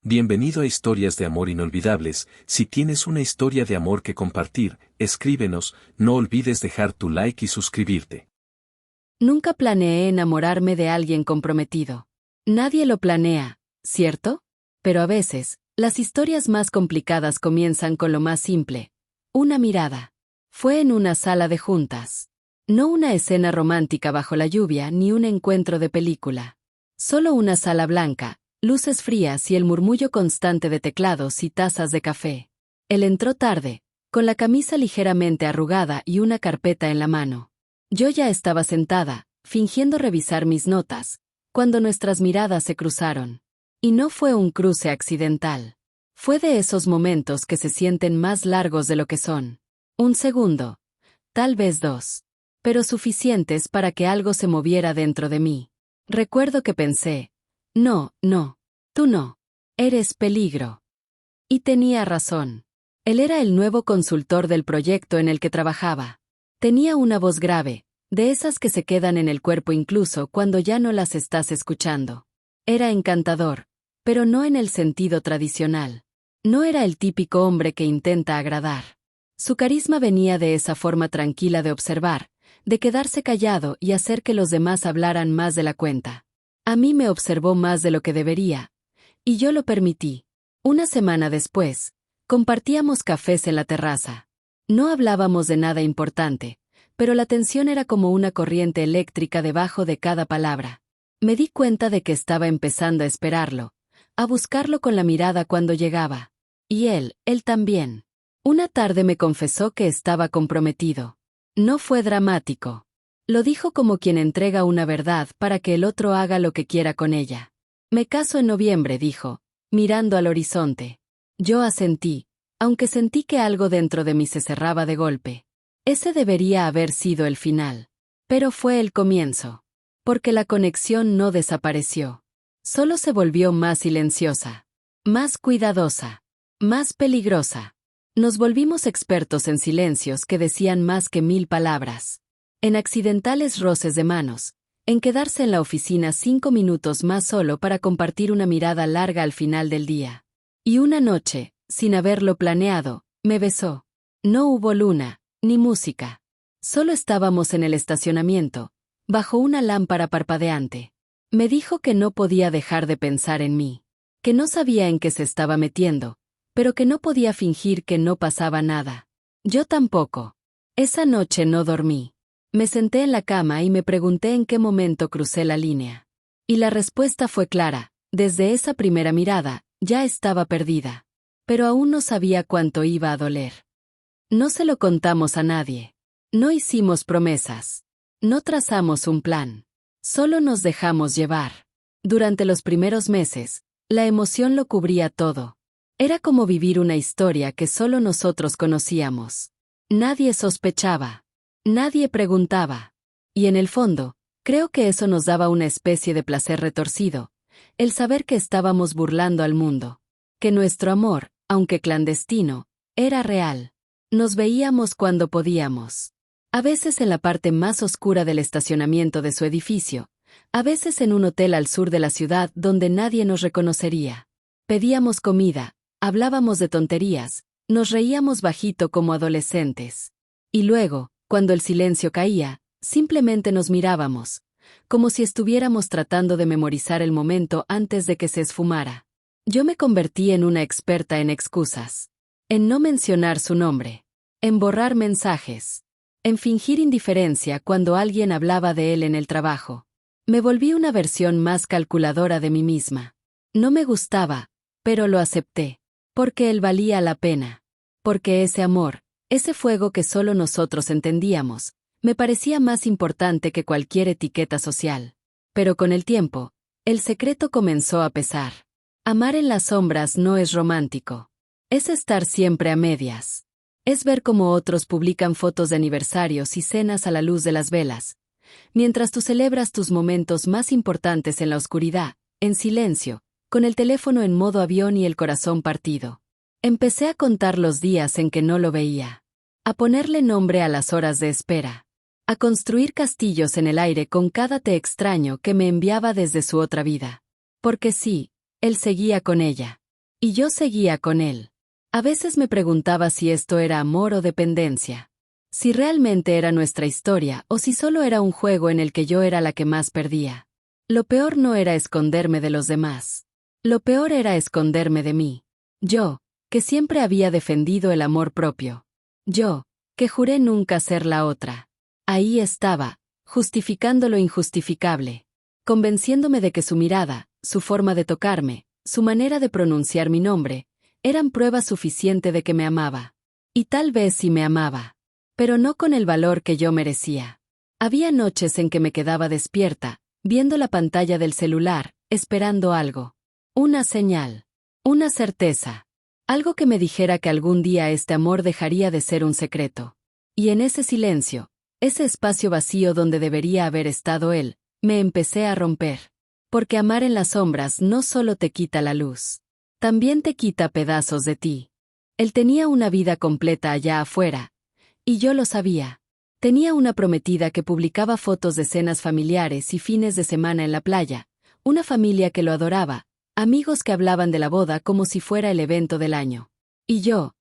Bienvenido a Historias de Amor Inolvidables. Si tienes una historia de amor que compartir, escríbenos, no olvides dejar tu like y suscribirte. Nunca planeé enamorarme de alguien comprometido. Nadie lo planea, ¿cierto? Pero a veces, las historias más complicadas comienzan con lo más simple. Una mirada. Fue en una sala de juntas. No una escena romántica bajo la lluvia ni un encuentro de película. Solo una sala blanca, luces frías y el murmullo constante de teclados y tazas de café. Él entró tarde, con la camisa ligeramente arrugada y una carpeta en la mano. Yo ya estaba sentada, fingiendo revisar mis notas, cuando nuestras miradas se cruzaron. Y no fue un cruce accidental. Fue de esos momentos que se sienten más largos de lo que son. Un segundo, tal vez dos, pero suficientes para que algo se moviera dentro de mí. Recuerdo que pensé, no, tú no. Eres peligro. Y tenía razón. Él era el nuevo consultor del proyecto en el que trabajaba. Tenía una voz grave, de esas que se quedan en el cuerpo incluso cuando ya no las estás escuchando. Era encantador, pero no en el sentido tradicional. No era el típico hombre que intenta agradar. Su carisma venía de esa forma tranquila de observar, de quedarse callado y hacer que los demás hablaran más de la cuenta. A mí me observó más de lo que debería, y yo lo permití. Una semana después, compartíamos cafés en la terraza. No hablábamos de nada importante, pero la tensión era como una corriente eléctrica debajo de cada palabra. Me di cuenta de que estaba empezando a esperarlo, a buscarlo con la mirada cuando llegaba. Y él también. Una tarde me confesó que estaba comprometido. No fue dramático. Lo dijo como quien entrega una verdad para que el otro haga lo que quiera con ella. Me caso en noviembre, dijo, mirando al horizonte. Yo asentí, aunque sentí que algo dentro de mí se cerraba de golpe. Ese debería haber sido el final. Pero fue el comienzo. Porque la conexión no desapareció. Solo se volvió más silenciosa. Más cuidadosa. Más peligrosa. Nos volvimos expertos en silencios que decían más que 1000 palabras. En accidentales roces de manos. En quedarse en la oficina 5 minutos más solo para compartir una mirada larga al final del día. Y una noche, sin haberlo planeado, me besó. No hubo luna, ni música. Solo estábamos en el estacionamiento, bajo una lámpara parpadeante. Me dijo que no podía dejar de pensar en mí. Que no sabía en qué se estaba metiendo, pero que no podía fingir que no pasaba nada. Yo tampoco. Esa noche no dormí. Me senté en la cama y me pregunté en qué momento crucé la línea. Y la respuesta fue clara, desde esa primera mirada, ya estaba perdida. Pero aún no sabía cuánto iba a doler. No se lo contamos a nadie. No hicimos promesas. No trazamos un plan. Solo nos dejamos llevar. Durante los primeros meses, la emoción lo cubría todo. Era como vivir una historia que solo nosotros conocíamos. Nadie sospechaba. Nadie preguntaba. Y en el fondo, creo que eso nos daba una especie de placer retorcido, el saber que estábamos burlando al mundo. Que nuestro amor, aunque clandestino, era real. Nos veíamos cuando podíamos. A veces en la parte más oscura del estacionamiento de su edificio, a veces en un hotel al sur de la ciudad donde nadie nos reconocería. Pedíamos comida, hablábamos de tonterías, nos reíamos bajito como adolescentes. Y luego, cuando el silencio caía, simplemente nos mirábamos, como si estuviéramos tratando de memorizar el momento antes de que se esfumara. Yo me convertí en una experta en excusas. En no mencionar su nombre. En borrar mensajes. En fingir indiferencia cuando alguien hablaba de él en el trabajo. Me volví una versión más calculadora de mí misma. No me gustaba, pero lo acepté. Porque él valía la pena. Porque ese amor, ese fuego que solo nosotros entendíamos, me parecía más importante que cualquier etiqueta social. Pero con el tiempo, el secreto comenzó a pesar. Amar en las sombras no es romántico. Es estar siempre a medias. Es ver cómo otros publican fotos de aniversarios y cenas a la luz de las velas, mientras tú celebras tus momentos más importantes en la oscuridad, en silencio, con el teléfono en modo avión y el corazón partido. Empecé a contar los días en que no lo veía. A ponerle nombre a las horas de espera. A construir castillos en el aire con cada te extraño que me enviaba desde su otra vida. Porque sí, él seguía con ella. Y yo seguía con él. A veces me preguntaba si esto era amor o dependencia. Si realmente era nuestra historia o si solo era un juego en el que yo era la que más perdía. Lo peor no era esconderme de los demás. Lo peor era esconderme de mí. Yo, que siempre había defendido el amor propio. Yo, que juré nunca ser la otra. Ahí estaba, justificando lo injustificable. Convenciéndome de que su mirada, su forma de tocarme, su manera de pronunciar mi nombre, eran prueba suficiente de que me amaba. Y tal vez sí me amaba. Pero no con el valor que yo merecía. Había noches en que me quedaba despierta, viendo la pantalla del celular, esperando algo. Una señal. Una certeza. Algo que me dijera que algún día este amor dejaría de ser un secreto. Y en ese silencio, ese espacio vacío donde debería haber estado él, me empecé a romper. Porque amar en las sombras no solo te quita la luz. También te quita pedazos de ti. Él tenía una vida completa allá afuera. Y yo lo sabía. Tenía una prometida que publicaba fotos de cenas familiares y fines de semana en la playa, una familia que lo adoraba, amigos que hablaban de la boda como si fuera el evento del año. Y yo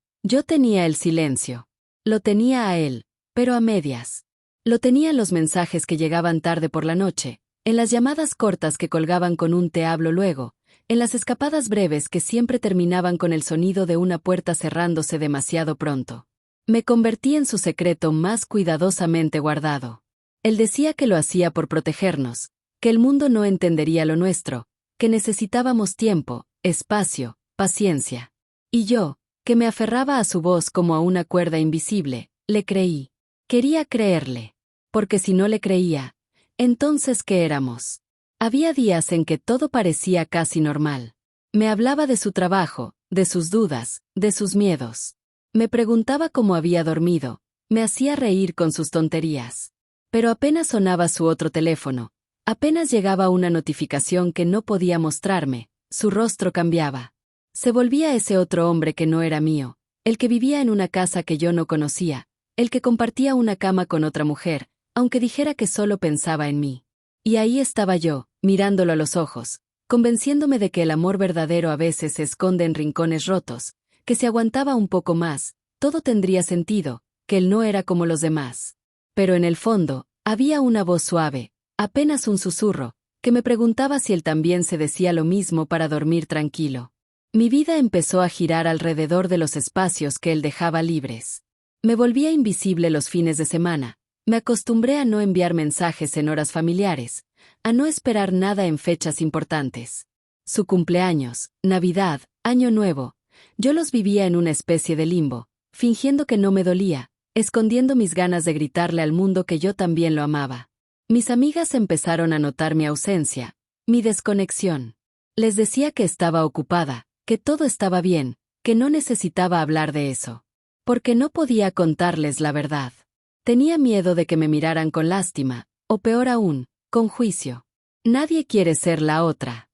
tenía el silencio. Lo tenía a él, pero a medias. Lo tenía en los mensajes que llegaban tarde por la noche, en las llamadas cortas que colgaban con un te hablo luego, en las escapadas breves que siempre terminaban con el sonido de una puerta cerrándose demasiado pronto. Me convertí en su secreto más cuidadosamente guardado. Él decía que lo hacía por protegernos, que el mundo no entendería lo nuestro, que necesitábamos tiempo, espacio, paciencia. Y yo, que me aferraba a su voz como a una cuerda invisible, le creí. Quería creerle. Porque si no le creía, entonces ¿qué éramos? Había días en que todo parecía casi normal. Me hablaba de su trabajo, de sus dudas, de sus miedos. Me preguntaba cómo había dormido, me hacía reír con sus tonterías. Pero apenas sonaba su otro teléfono, apenas llegaba una notificación que no podía mostrarme, su rostro cambiaba. Se volvía ese otro hombre que no era mío, el que vivía en una casa que yo no conocía, el que compartía una cama con otra mujer, aunque dijera que solo pensaba en mí. Y ahí estaba yo, mirándolo a los ojos, convenciéndome de que el amor verdadero a veces se esconde en rincones rotos, que si aguantaba un poco más, todo tendría sentido, que él no era como los demás. Pero en el fondo, había una voz suave, apenas un susurro, que me preguntaba si él también se decía lo mismo para dormir tranquilo. Mi vida empezó a girar alrededor de los espacios que él dejaba libres. Me volvía invisible los fines de semana, me acostumbré a no enviar mensajes en horas familiares, a no esperar nada en fechas importantes. Su cumpleaños, Navidad, Año Nuevo, yo los vivía en una especie de limbo, fingiendo que no me dolía, escondiendo mis ganas de gritarle al mundo que yo también lo amaba. Mis amigas empezaron a notar mi ausencia, mi desconexión. Les decía que estaba ocupada, que todo estaba bien, que no necesitaba hablar de eso. Porque no podía contarles la verdad. Tenía miedo de que me miraran con lástima, o peor aún, con juicio. Nadie quiere ser la otra.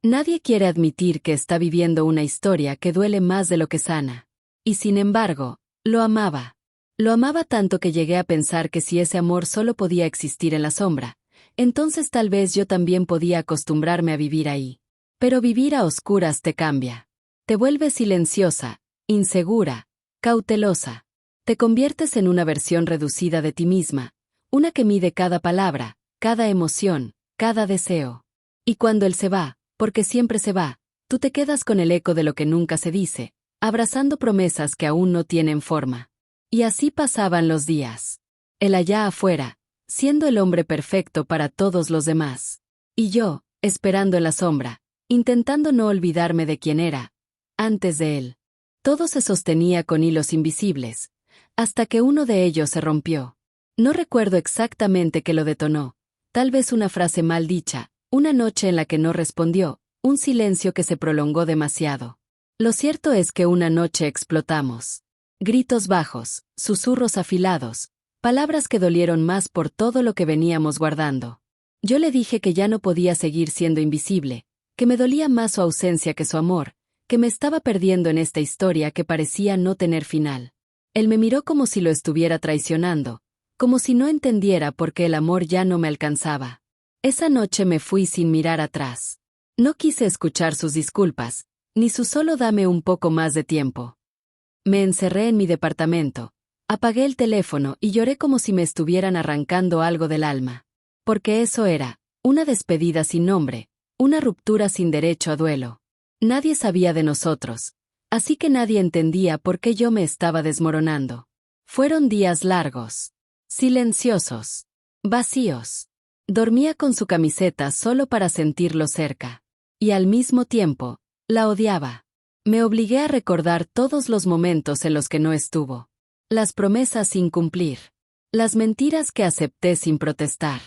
Nadie quiere admitir que está viviendo una historia que duele más de lo que sana. Y sin embargo, lo amaba. Lo amaba tanto que llegué a pensar que si ese amor solo podía existir en la sombra, entonces tal vez yo también podía acostumbrarme a vivir ahí. Pero vivir a oscuras te cambia. Te vuelves silenciosa, insegura, cautelosa. Te conviertes en una versión reducida de ti misma, una que mide cada palabra, cada emoción, cada deseo. Y cuando él se va, porque siempre se va, tú te quedas con el eco de lo que nunca se dice, abrazando promesas que aún no tienen forma. Y así pasaban los días. Él allá afuera, siendo el hombre perfecto para todos los demás. Y yo, esperando en la sombra, intentando no olvidarme de quién era, antes de él. Todo se sostenía con hilos invisibles, hasta que uno de ellos se rompió. No recuerdo exactamente qué lo detonó, tal vez una frase mal dicha, una noche en la que no respondió, un silencio que se prolongó demasiado. Lo cierto es que una noche explotamos. Gritos bajos, susurros afilados, palabras que dolieron más por todo lo que veníamos guardando. Yo le dije que ya no podía seguir siendo invisible, que me dolía más su ausencia que su amor, que me estaba perdiendo en esta historia que parecía no tener final. Él me miró como si lo estuviera traicionando, como si no entendiera por qué el amor ya no me alcanzaba. Esa noche me fui sin mirar atrás. No quise escuchar sus disculpas, ni su solo dame un poco más de tiempo. Me encerré en mi departamento, apagué el teléfono y lloré como si me estuvieran arrancando algo del alma. Porque eso era, una despedida sin nombre, una ruptura sin derecho a duelo. Nadie sabía de nosotros, así que nadie entendía por qué yo me estaba desmoronando. Fueron días largos, silenciosos, vacíos. Dormía con su camiseta solo para sentirlo cerca. Y al mismo tiempo, la odiaba. Me obligué a recordar todos los momentos en los que no estuvo. Las promesas sin cumplir. Las mentiras que acepté sin protestar.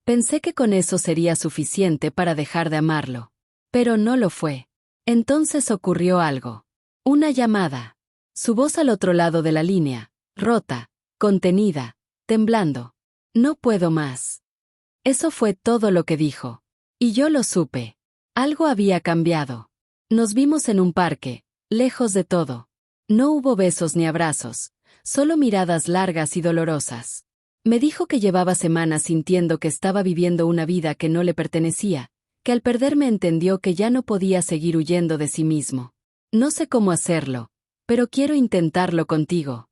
Pensé que con eso sería suficiente para dejar de amarlo. Pero no lo fue. Entonces ocurrió algo. Una llamada. Su voz al otro lado de la línea, rota, contenida, temblando. No puedo más. Eso fue todo lo que dijo. Y yo lo supe. Algo había cambiado. Nos vimos en un parque, lejos de todo. No hubo besos ni abrazos, solo miradas largas y dolorosas. Me dijo que llevaba semanas sintiendo que estaba viviendo una vida que no le pertenecía, que al perderme entendió que ya no podía seguir huyendo de sí mismo. No sé cómo hacerlo, pero quiero intentarlo contigo.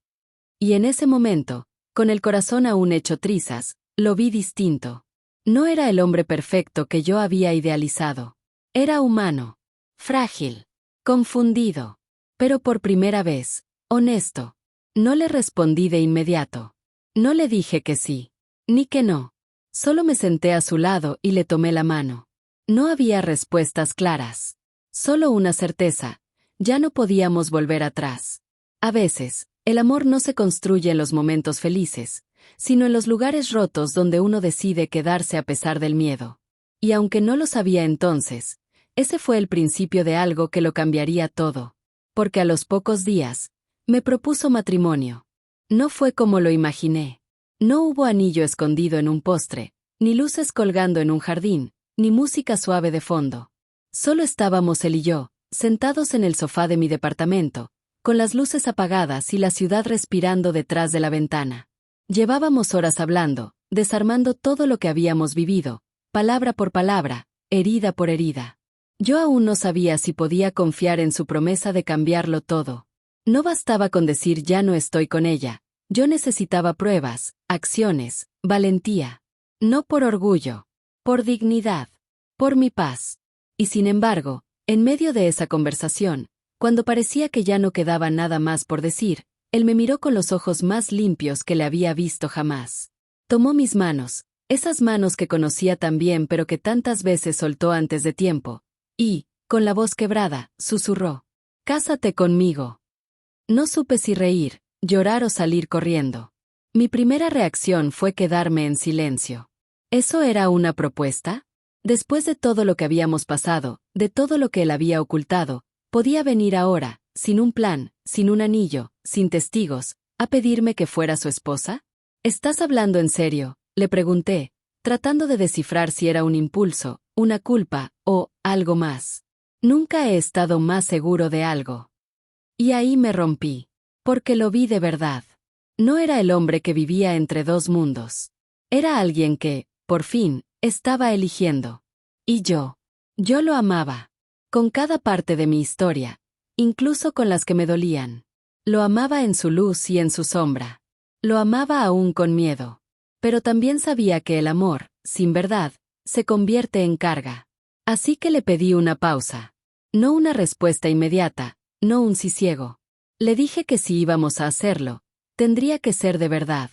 Y en ese momento, con el corazón aún hecho trizas, lo vi distinto. No era el hombre perfecto que yo había idealizado. Era humano, frágil, confundido, pero por primera vez, honesto. No le respondí de inmediato. No le dije que sí, ni que no. Solo me senté a su lado y le tomé la mano. No había respuestas claras. Solo una certeza. Ya no podíamos volver atrás. A veces, el amor no se construye en los momentos felices, sino en los lugares rotos donde uno decide quedarse a pesar del miedo. Y aunque no lo sabía entonces, ese fue el principio de algo que lo cambiaría todo. Porque a los pocos días, me propuso matrimonio. No fue como lo imaginé. No hubo anillo escondido en un postre, ni luces colgando en un jardín, ni música suave de fondo. Solo estábamos él y yo, sentados en el sofá de mi departamento, con las luces apagadas y la ciudad respirando detrás de la ventana. Llevábamos horas hablando, desarmando todo lo que habíamos vivido, palabra por palabra, herida por herida. Yo aún no sabía si podía confiar en su promesa de cambiarlo todo. No bastaba con decir ya no estoy con ella, yo necesitaba pruebas, acciones, valentía. No por orgullo, por dignidad, por mi paz. Y sin embargo, en medio de esa conversación, cuando parecía que ya no quedaba nada más por decir, él me miró con los ojos más limpios que le había visto jamás. Tomó mis manos, esas manos que conocía tan bien pero que tantas veces soltó antes de tiempo, y, con la voz quebrada, susurró: «Cásate conmigo». No supe si reír, llorar o salir corriendo. Mi primera reacción fue quedarme en silencio. ¿Eso era una propuesta? Después de todo lo que habíamos pasado, de todo lo que él había ocultado, podía venir ahora, sin un plan, sin un anillo, sin testigos, a pedirme que fuera su esposa? ¿Estás hablando en serio?, le pregunté, tratando de descifrar si era un impulso, una culpa, o algo más. Nunca he estado más seguro de algo. Y ahí me rompí. Porque lo vi de verdad. No era el hombre que vivía entre dos mundos. Era alguien que, por fin, estaba eligiendo. Y yo lo amaba. Con cada parte de mi historia, incluso con las que me dolían. Lo amaba en su luz y en su sombra. Lo amaba aún con miedo. Pero también sabía que el amor, sin verdad, se convierte en carga. Así que le pedí una pausa. No una respuesta inmediata, no un sí ciego. Le dije que si íbamos a hacerlo, tendría que ser de verdad.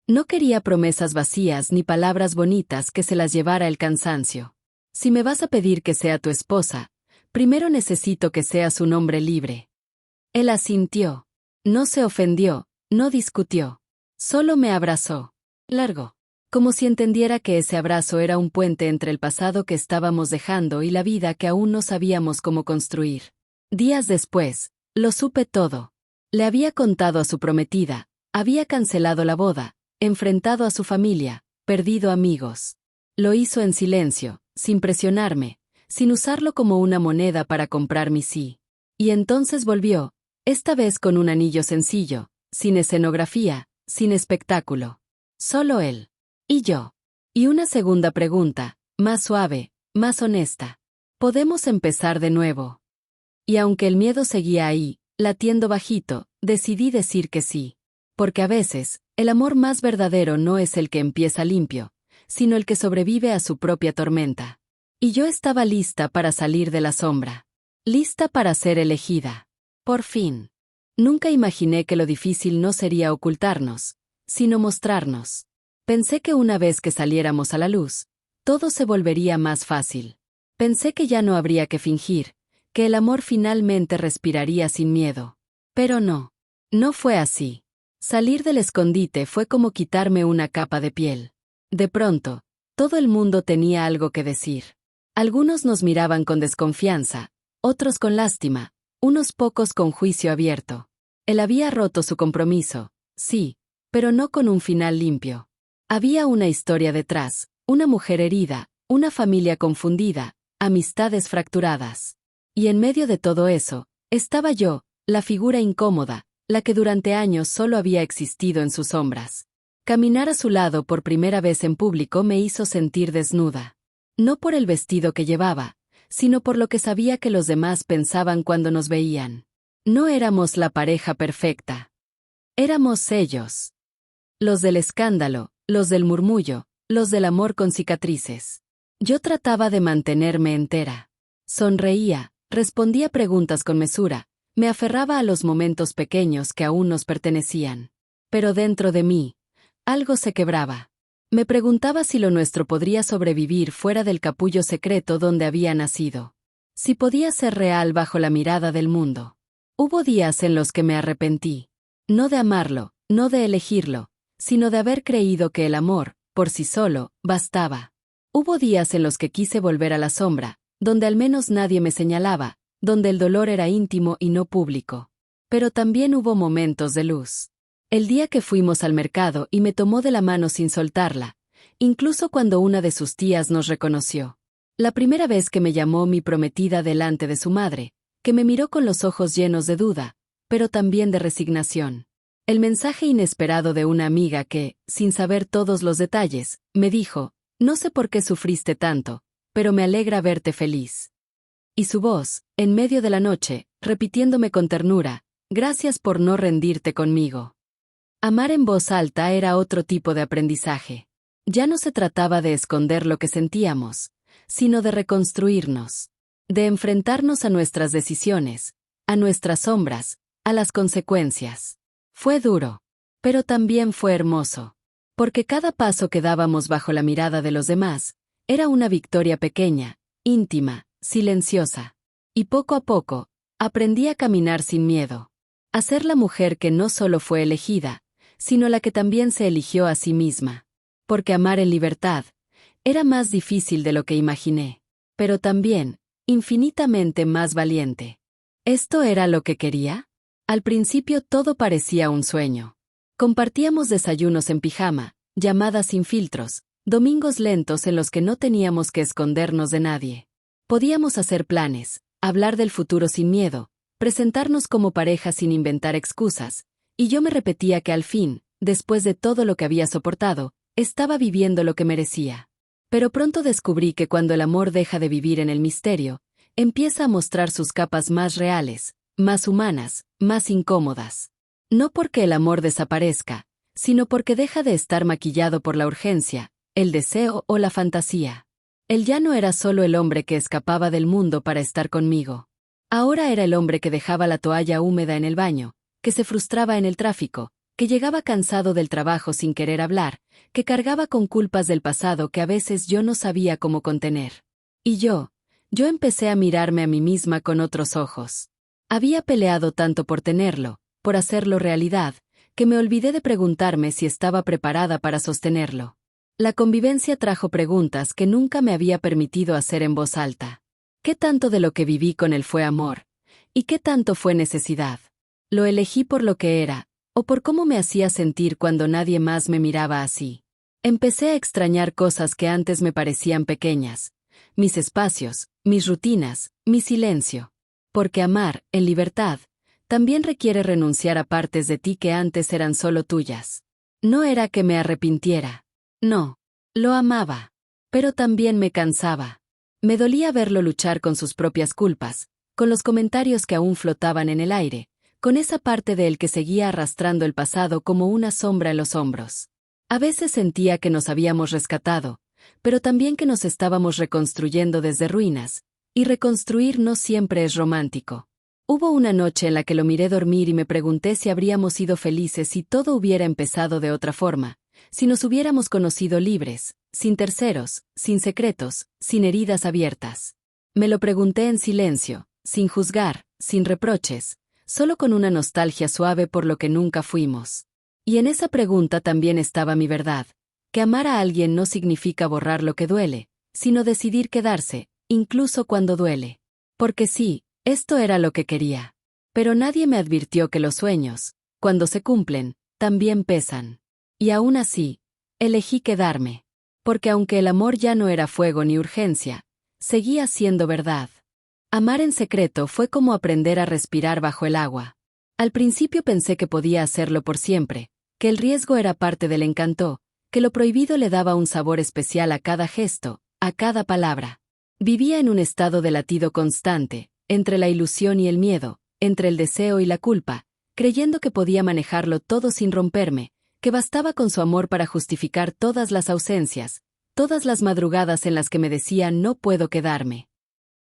No quería promesas vacías ni palabras bonitas que se las llevara el cansancio. Si me vas a pedir que sea tu esposa, primero necesito que seas un hombre libre. Él asintió. No se ofendió, no discutió. Solo me abrazó. Largo. Como si entendiera que ese abrazo era un puente entre el pasado que estábamos dejando y la vida que aún no sabíamos cómo construir. Días después, lo supe todo. Le había contado a su prometida, había cancelado la boda, enfrentado a su familia, perdido amigos. Lo hizo en silencio, sin presionarme, sin usarlo como una moneda para comprar mi sí. Y entonces volvió, esta vez con un anillo sencillo, sin escenografía, sin espectáculo. Solo él. Y yo. Y una segunda pregunta, más suave, más honesta. ¿Podemos empezar de nuevo? Y aunque el miedo seguía ahí, latiendo bajito, decidí decir que sí. Porque a veces, el amor más verdadero no es el que empieza limpio, sino el que sobrevive a su propia tormenta. Y yo estaba lista para salir de la sombra. Lista para ser elegida. Por fin. Nunca imaginé que lo difícil no sería ocultarnos, sino mostrarnos. Pensé que una vez que saliéramos a la luz, todo se volvería más fácil. Pensé que ya no habría que fingir, que el amor finalmente respiraría sin miedo. Pero no. No fue así. Salir del escondite fue como quitarme una capa de piel. De pronto, todo el mundo tenía algo que decir. Algunos nos miraban con desconfianza, otros con lástima, unos pocos con juicio abierto. Él había roto su compromiso, sí, pero no con un final limpio. Había una historia detrás, una mujer herida, una familia confundida, amistades fracturadas. Y en medio de todo eso, estaba yo, la figura incómoda, la que durante años solo había existido en sus sombras. Caminar a su lado por primera vez en público me hizo sentir desnuda. No por el vestido que llevaba, sino por lo que sabía que los demás pensaban cuando nos veían. No éramos la pareja perfecta. Éramos ellos. Los del escándalo, los del murmullo, los del amor con cicatrices. Yo trataba de mantenerme entera. Sonreía, respondía preguntas con mesura, me aferraba a los momentos pequeños que aún nos pertenecían. Pero dentro de mí, algo se quebraba. Me preguntaba si lo nuestro podría sobrevivir fuera del capullo secreto donde había nacido. Si podía ser real bajo la mirada del mundo. Hubo días en los que me arrepentí. No de amarlo, no de elegirlo, sino de haber creído que el amor, por sí solo, bastaba. Hubo días en los que quise volver a la sombra, donde al menos nadie me señalaba, donde el dolor era íntimo y no público. Pero también hubo momentos de luz. El día que fuimos al mercado y me tomó de la mano sin soltarla, incluso cuando una de sus tías nos reconoció. La primera vez que me llamó mi prometida delante de su madre, que me miró con los ojos llenos de duda, pero también de resignación. El mensaje inesperado de una amiga que, sin saber todos los detalles, me dijo, no sé por qué sufriste tanto, pero me alegra verte feliz. Y su voz, en medio de la noche, repitiéndome con ternura, gracias por no rendirte conmigo. Amar en voz alta era otro tipo de aprendizaje. Ya no se trataba de esconder lo que sentíamos, sino de reconstruirnos, de enfrentarnos a nuestras decisiones, a nuestras sombras, a las consecuencias. Fue duro, pero también fue hermoso, porque cada paso que dábamos bajo la mirada de los demás era una victoria pequeña, íntima, silenciosa. Y poco a poco, aprendí a caminar sin miedo, a ser la mujer que no solo fue elegida, sino la que también se eligió a sí misma. Porque amar en libertad era más difícil de lo que imaginé, pero también, infinitamente más valiente. ¿Esto era lo que quería? Al principio todo parecía un sueño. Compartíamos desayunos en pijama, llamadas sin filtros, domingos lentos en los que no teníamos que escondernos de nadie. Podíamos hacer planes, hablar del futuro sin miedo, presentarnos como pareja sin inventar excusas, y yo me repetía que al fin, después de todo lo que había soportado, estaba viviendo lo que merecía. Pero pronto descubrí que cuando el amor deja de vivir en el misterio, empieza a mostrar sus capas más reales, más humanas, más incómodas. No porque el amor desaparezca, sino porque deja de estar maquillado por la urgencia, el deseo o la fantasía. Él ya no era solo el hombre que escapaba del mundo para estar conmigo. Ahora era el hombre que dejaba la toalla húmeda en el baño, que se frustraba en el tráfico, que llegaba cansado del trabajo sin querer hablar, que cargaba con culpas del pasado que a veces yo no sabía cómo contener. Y yo empecé a mirarme a mí misma con otros ojos. Había peleado tanto por tenerlo, por hacerlo realidad, que me olvidé de preguntarme si estaba preparada para sostenerlo. La convivencia trajo preguntas que nunca me había permitido hacer en voz alta. ¿Qué tanto de lo que viví con él fue amor? ¿Y qué tanto fue necesidad? ¿Lo elegí por lo que era, o por cómo me hacía sentir cuando nadie más me miraba así? Empecé a extrañar cosas que antes me parecían pequeñas, mis espacios, mis rutinas, mi silencio. Porque amar, en libertad, también requiere renunciar a partes de ti que antes eran solo tuyas. No era que me arrepintiera. No, lo amaba. Pero también me cansaba. Me dolía verlo luchar con sus propias culpas, con los comentarios que aún flotaban en el aire, con esa parte de él que seguía arrastrando el pasado como una sombra en los hombros. A veces sentía que nos habíamos rescatado, pero también que nos estábamos reconstruyendo desde ruinas, y reconstruir no siempre es romántico. Hubo una noche en la que lo miré dormir y me pregunté si habríamos sido felices si todo hubiera empezado de otra forma, si nos hubiéramos conocido libres, sin terceros, sin secretos, sin heridas abiertas. Me lo pregunté en silencio, sin juzgar, sin reproches, solo con una nostalgia suave por lo que nunca fuimos. Y en esa pregunta también estaba mi verdad, que amar a alguien no significa borrar lo que duele, sino decidir quedarse, incluso cuando duele. Porque sí, esto era lo que quería. Pero nadie me advirtió que los sueños, cuando se cumplen, también pesan. Y aún así, elegí quedarme. Porque aunque el amor ya no era fuego ni urgencia, seguía siendo verdad. Amar en secreto fue como aprender a respirar bajo el agua. Al principio pensé que podía hacerlo por siempre, que el riesgo era parte del encanto, que lo prohibido le daba un sabor especial a cada gesto, a cada palabra. Vivía en un estado de latido constante, entre la ilusión y el miedo, entre el deseo y la culpa, creyendo que podía manejarlo todo sin romperme, que bastaba con su amor para justificar todas las ausencias, todas las madrugadas en las que me decía no puedo quedarme.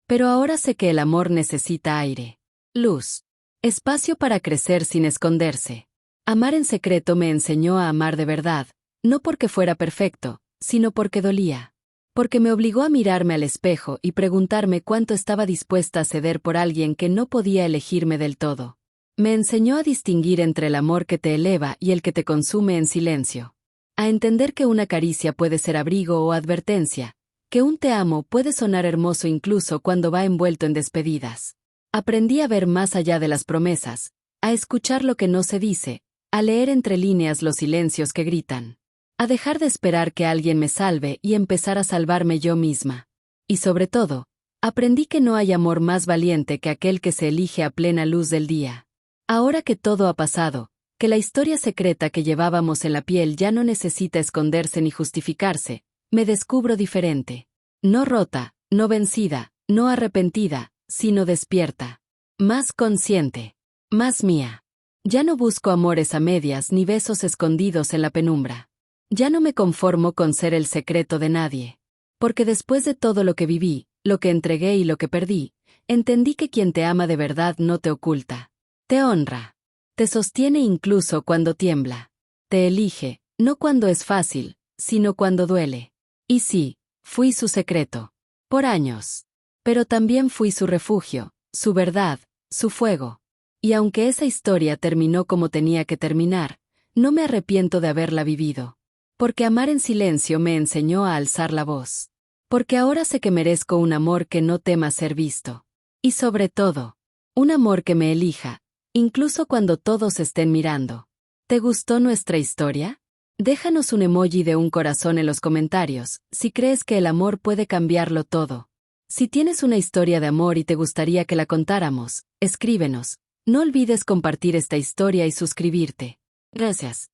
Pero ahora sé que el amor necesita aire, luz, espacio para crecer sin esconderse. Amar en secreto me enseñó a amar de verdad, no porque fuera perfecto, sino porque dolía. Porque me obligó a mirarme al espejo y preguntarme cuánto estaba dispuesta a ceder por alguien que no podía elegirme del todo. Me enseñó a distinguir entre el amor que te eleva y el que te consume en silencio. A entender que una caricia puede ser abrigo o advertencia, que un te amo puede sonar hermoso incluso cuando va envuelto en despedidas. Aprendí a ver más allá de las promesas, a escuchar lo que no se dice, a leer entre líneas los silencios que gritan. A dejar de esperar que alguien me salve y empezar a salvarme yo misma. Y sobre todo, aprendí que no hay amor más valiente que aquel que se elige a plena luz del día. Ahora que todo ha pasado, que la historia secreta que llevábamos en la piel ya no necesita esconderse ni justificarse, me descubro diferente. No rota, no vencida, no arrepentida, sino despierta. Más consciente. Más mía. Ya no busco amores a medias ni besos escondidos en la penumbra. Ya no me conformo con ser el secreto de nadie. Porque después de todo lo que viví, lo que entregué y lo que perdí, entendí que quien te ama de verdad no te oculta. Te honra. Te sostiene incluso cuando tiembla. Te elige, no cuando es fácil, sino cuando duele. Y sí, fui su secreto. Por años. Pero también fui su refugio, su verdad, su fuego. Y aunque esa historia terminó como tenía que terminar, no me arrepiento de haberla vivido. Porque amar en silencio me enseñó a alzar la voz. Porque ahora sé que merezco un amor que no tema ser visto. Y sobre todo, un amor que me elija, incluso cuando todos estén mirando. ¿Te gustó nuestra historia? Déjanos un emoji de un corazón en los comentarios, si crees que el amor puede cambiarlo todo. Si tienes una historia de amor y te gustaría que la contáramos, escríbenos. No olvides compartir esta historia y suscribirte. Gracias.